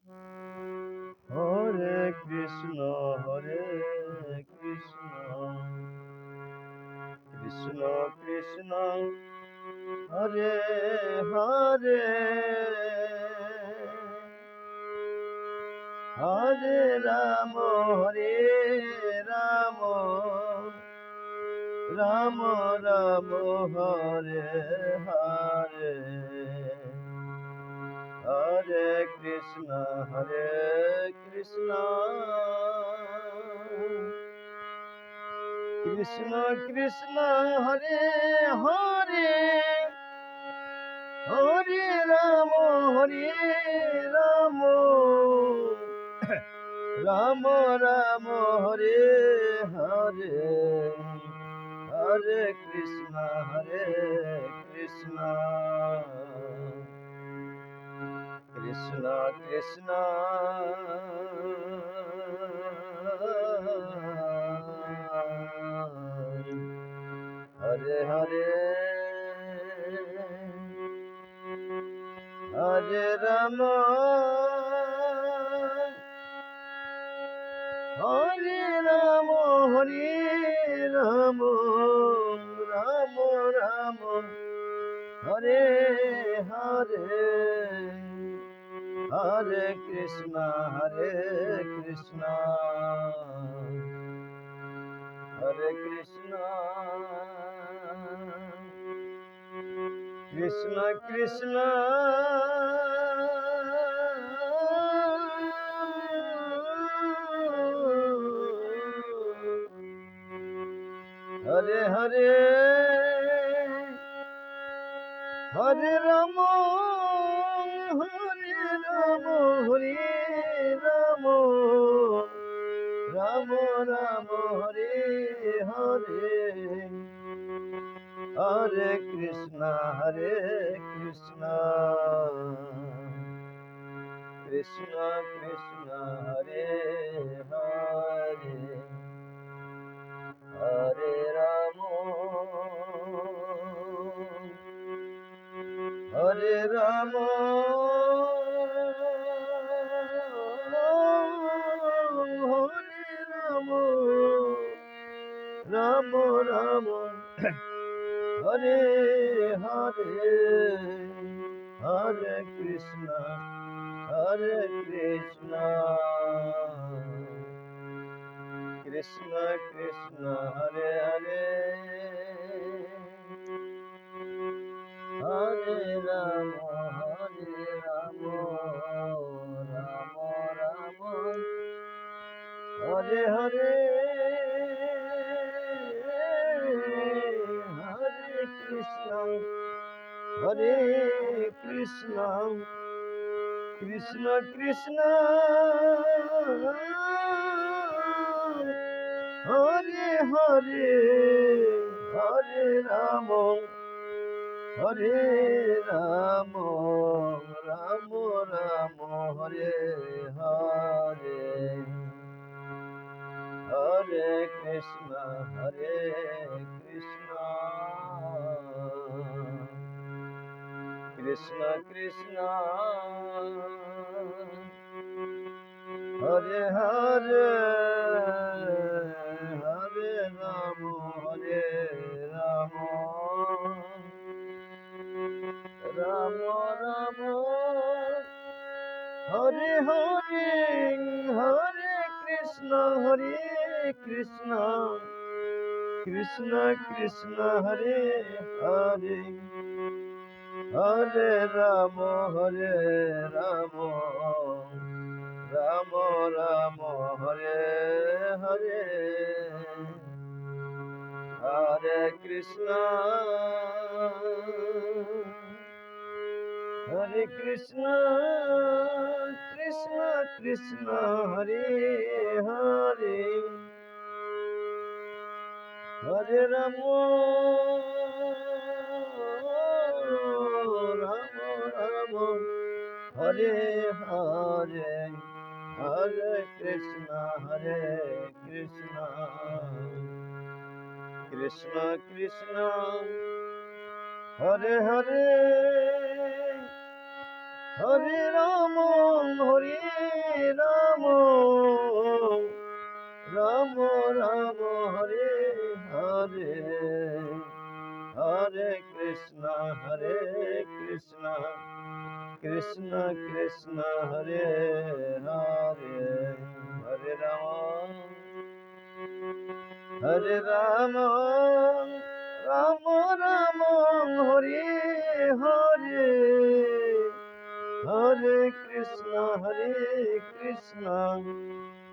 হরে কৃষ্ণ হরে কৃষ্ণ কৃষ্ণ কৃষ্ণ হরে হরে হরে রাম হরে রাম রাম রাম হরে হরে হরে কৃষ্ণ কৃষ্ণ কৃষ্ণ হরে হরে হরে রাম রাম রাম রাম হরে হরে হরে কৃষ্ণ কৃষ্ণ কৃষ্ণ কৃষ্ণ হরে হরে হরে রাম হরে রাম হরে রাম রাম রাম হরে হরে হরে কৃষ্ণ কৃষ্ণ হরে কৃষ্ণ কৃষ্ণ কৃষ্ণ হরে হরে হরে রাম হরে রাম হরে রাম রাম রাম হরে হরে হরে কৃষ্ণ কৃষ্ণ কৃষ্ণ কৃষ্ণ হরে হরে হরে রাম হরে রাম হরে রাম রাম রাম হরে হরে হরে কৃষ্ণ কৃষ্ণ কৃষ্ণ কৃষ্ণ হরে হরে হরে রাম রাম রাম হরে হরে হরে কৃষ্ণ কৃষ্ণ কৃষ্ণ হরে হরে হরে রাম রাম রাম হরে হরে হরে কৃষ্ণ কৃষ্ণ কৃষ্ণ কৃষ্ণ হরে হরে হরে রাম রাম রাম রাম হরে হরে হরে কৃষ্ণ কৃষ্ণ কৃষ্ণ কৃষ্ণ হরে হরে হরে রাম রাম রাম রাম হরে হরে হরে কৃষ্ণ কৃষ্ণ কৃষ্ণ কৃষ্ণ হরে হরে হরে রাম রাম হরে হরে হরে কৃষ্ণ কৃষ্ণ কৃষ্ণ কৃষ্ণ হরে হরে হরে রাম কৃষ্ণ কৃষ্ণ হরে হরে হরে রাম রাম রাম হরে হরে হরে কৃষ্ণ কৃষ্ণ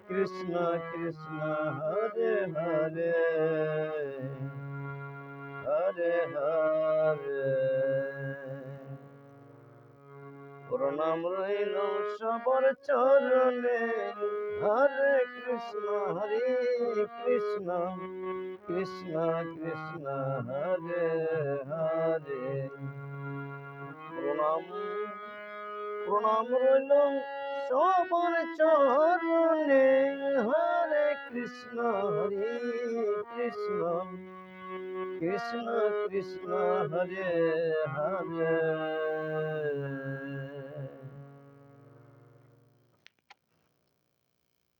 কৃষ্ণ কৃষ্ণ হরে হরে হরে হরে প্রণাম রইল সবার চরণে হরে কৃষ্ণ কৃষ্ণ কৃষ্ণ কৃষ্ণ হরে হরে প্রণাম প্রণাম রইল সবার চরণে হরে কৃষ্ণ কৃষ্ণ কৃষ্ণ কৃষ্ণ হরে হরে